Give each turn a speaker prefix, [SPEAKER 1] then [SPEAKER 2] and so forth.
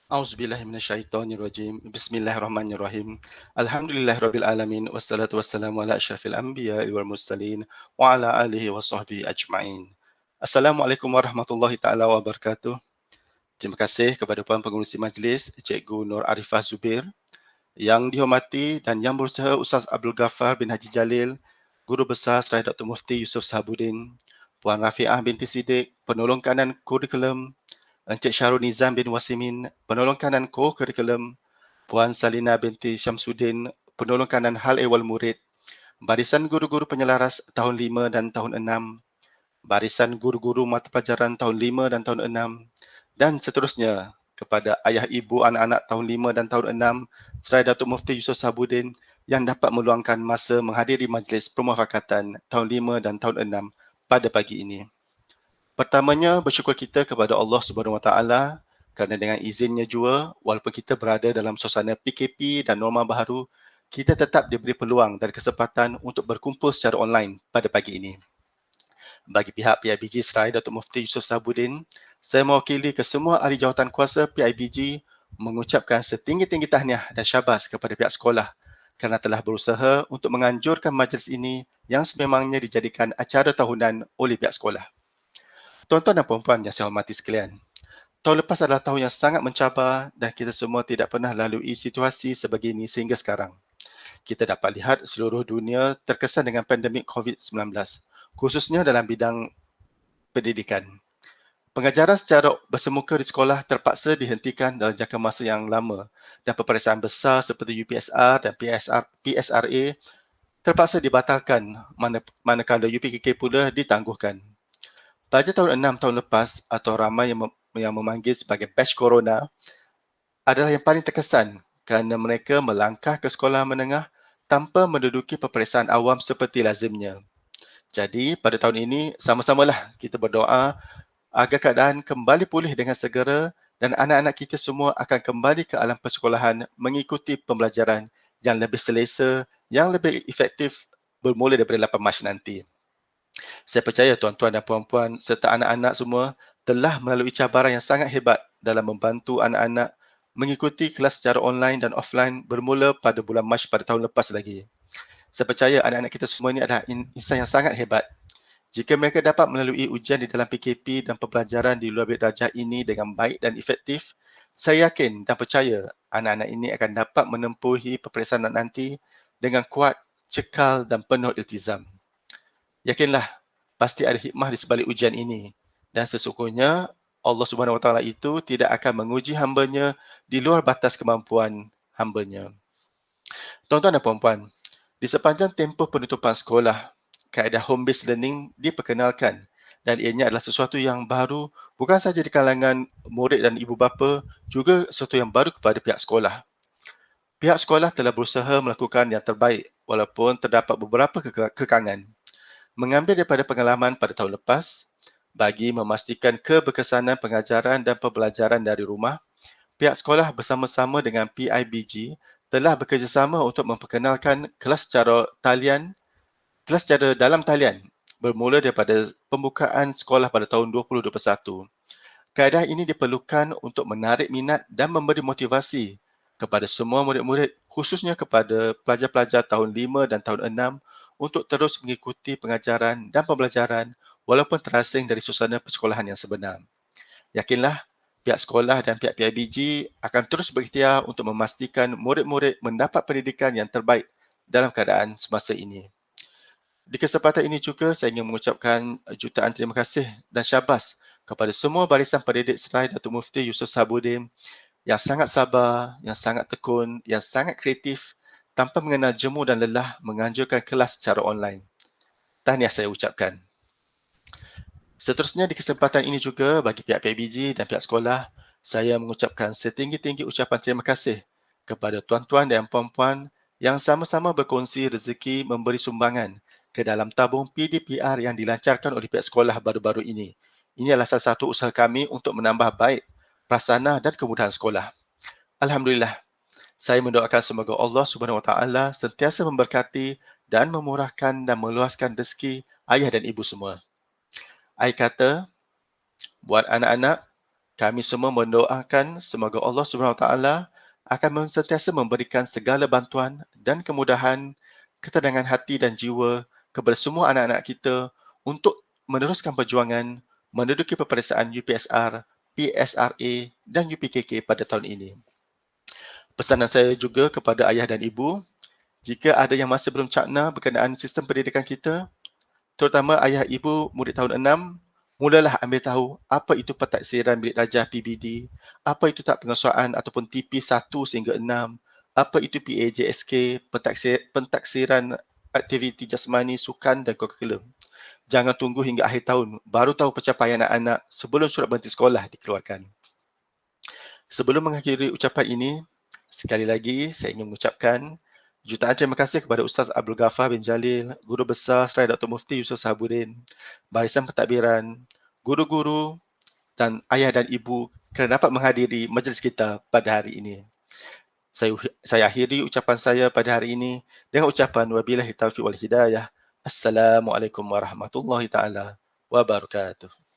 [SPEAKER 1] A'udzubillahi minasyaitonirrajim. Bismillahirrahmanirrahim. Alhamdulillahirabbil alamin wassalatu wassalamu ala asyrafil anbiya'i wal mursalin wa ala alihi washabbihi ajmain. Assalamualaikum warahmatullahi taala wabarakatuh. Terima kasih kepada Puan Pengerusi Majlis Cikgu Nur Arifah Zubir, yang dihormati dan yang berusaha Ustaz Abdul Ghaffar bin Haji Jalil, Guru Besar Sarai Dr. Mufti Yusof Sahabuddin, Puan Rafiah binti Siddiq, Penolong Kanan Kurikulum, Encik Syarul Nizam bin Wasimin, Penolong Kanan Kurikulum, Puan Salina binti Syamsuddin, Penolong Kanan Hal Ehwal Murid, Barisan Guru-Guru Penyelaras tahun 5 dan tahun 6, Barisan Guru-Guru Mata Pelajaran tahun 5 dan tahun 6, dan seterusnya kepada ayah ibu anak-anak tahun 5 dan tahun 6, Sarai Datuk Mufti Yusof Sahabuddin yang dapat meluangkan masa menghadiri majlis permufakatan tahun 5 dan tahun 6 pada pagi ini. Pertamanya, bersyukur kita kepada Allah Subhanahu Wa Taala kerana dengan izinnya jua, walaupun kita berada dalam suasana PKP dan norma baharu, kita tetap diberi peluang dan kesempatan untuk berkumpul secara online pada pagi ini. Bagi pihak PIBG Serai Datuk Mufti Yusof Sahabuddin, saya mewakili kesemua ahli jawatan kuasa PIBG mengucapkan setinggi-tinggi tahniah dan syabas kepada pihak sekolah kerana telah berusaha untuk menganjurkan majlis ini yang sememangnya dijadikan acara tahunan oleh pihak sekolah. Tuan-tuan dan puan-puan yang saya hormati sekalian, tahun lepas adalah tahun yang sangat mencabar dan kita semua tidak pernah lalui situasi sebegini sehingga sekarang. Kita dapat lihat seluruh dunia terkesan dengan pandemik COVID-19, khususnya dalam bidang pendidikan. Pengajaran secara bersemuka di sekolah terpaksa dihentikan dalam jangka masa yang lama dan peperiksaan besar seperti UPSR dan PSRA terpaksa dibatalkan manakala UPKK pula ditangguhkan. Pada tahun 6 tahun lepas atau ramai yang memanggil sebagai batch corona adalah yang paling terkesan kerana mereka melangkah ke sekolah menengah tanpa menduduki peperiksaan awam seperti lazimnya. Jadi pada tahun ini sama-samalah kita berdoa agar keadaan kembali pulih dengan segera dan anak-anak kita semua akan kembali ke alam persekolahan mengikuti pembelajaran yang lebih selesa, yang lebih efektif bermula daripada 8 Mac nanti. Saya percaya tuan-tuan dan puan-puan serta anak-anak semua telah melalui cabaran yang sangat hebat dalam membantu anak-anak mengikuti kelas secara online dan offline bermula pada bulan Mac pada tahun lepas lagi. Saya percaya anak-anak kita semua ini adalah insan yang sangat hebat. Jika mereka dapat melalui ujian di dalam PKP dan pembelajaran di luar bilik darjah ini dengan baik dan efektif, saya yakin dan percaya anak-anak ini akan dapat menempuhi peperiksaan nanti dengan kuat, cekal dan penuh iltizam. Yakinlah, pasti ada hikmah di sebalik ujian ini. Dan sesungguhnya, Allah Subhanahu Wa Taala itu tidak akan menguji hamba-Nya di luar batas kemampuan hamba-Nya. Tuan-tuan dan puan-puan, di sepanjang tempoh penutupan sekolah, kaedah home-based learning diperkenalkan dan ianya adalah sesuatu yang baru bukan sahaja di kalangan murid dan ibu bapa, juga sesuatu yang baru kepada pihak sekolah. Pihak sekolah telah berusaha melakukan yang terbaik walaupun terdapat beberapa kekangan. Mengambil daripada pengalaman pada tahun lepas, bagi memastikan keberkesanan pengajaran dan pembelajaran dari rumah, pihak sekolah bersama-sama dengan PIBG telah bekerjasama untuk memperkenalkan kelas secara dalam talian bermula daripada pembukaan sekolah pada tahun 2021. Kaedah ini diperlukan untuk menarik minat dan memberi motivasi kepada semua murid-murid, khususnya kepada pelajar-pelajar tahun 5 dan tahun 6 untuk terus mengikuti pengajaran dan pembelajaran walaupun terasing dari suasana persekolahan yang sebenar. Yakinlah, pihak sekolah dan pihak PIBG akan terus berikhtiar untuk memastikan murid-murid mendapat pendidikan yang terbaik dalam keadaan semasa ini. Di kesempatan ini juga saya ingin mengucapkan jutaan terima kasih dan syabas kepada semua barisan pendidik Serai Datuk Mufti Yusof Sahabuddin yang sangat sabar, yang sangat tekun, yang sangat kreatif tanpa mengenal jemu dan lelah menganjurkan kelas secara online. Tahniah saya ucapkan. Seterusnya di kesempatan ini juga bagi pihak PIBG dan pihak sekolah, saya mengucapkan setinggi-tinggi ucapan terima kasih kepada tuan-tuan dan puan-puan yang sama-sama berkongsi rezeki memberi sumbangan ke dalam tabung PDPR yang dilancarkan oleh pihak sekolah baru-baru ini. Ini adalah salah satu usaha kami untuk menambah baik prasana dan kemudahan sekolah. Alhamdulillah, saya mendoakan semoga Allah Subhanahu Wa Taala sentiasa memberkati dan memurahkan dan meluaskan rezeki ayah dan ibu semua. Saya kata, buat anak-anak, Kami semua mendoakan semoga Allah Subhanahu Wa Taala akan sentiasa memberikan segala bantuan dan kemudahan, ketenangan hati dan jiwa kepada semua anak-anak kita untuk meneruskan perjuangan menduduki peperiksaan UPSR, PSRA dan UPKK pada tahun ini. Pesanan saya juga kepada ayah dan ibu, jika ada yang masih belum cakna berkenaan sistem pendidikan kita, terutama ayah ibu murid tahun 6, mulalah ambil tahu apa itu pentaksiran bilik darjah PBD, apa itu tak pengesuaian ataupun TP 1 sehingga 6, apa itu PAJSK, pentaksiran aktiviti jasmani, sukan dan kurikulum. Jangan tunggu hingga akhir tahun baru tahu pencapaian anak-anak sebelum surat berhenti sekolah dikeluarkan. Sebelum mengakhiri ucapan ini, sekali lagi saya ingin mengucapkan jutaan terima kasih kepada Ustaz Abdul Ghaffar bin Jalil, Guru Besar Sarai Dr. Mufti Yusof Sahabuddin, Barisan Pentadbiran, guru-guru dan ayah dan ibu kerana dapat menghadiri majlis kita pada hari ini. Saya akhiri ucapan saya pada hari ini dengan ucapan wabillahi taufiq wal hidayah. Assalamualaikum warahmatullahi taala wabarakatuh.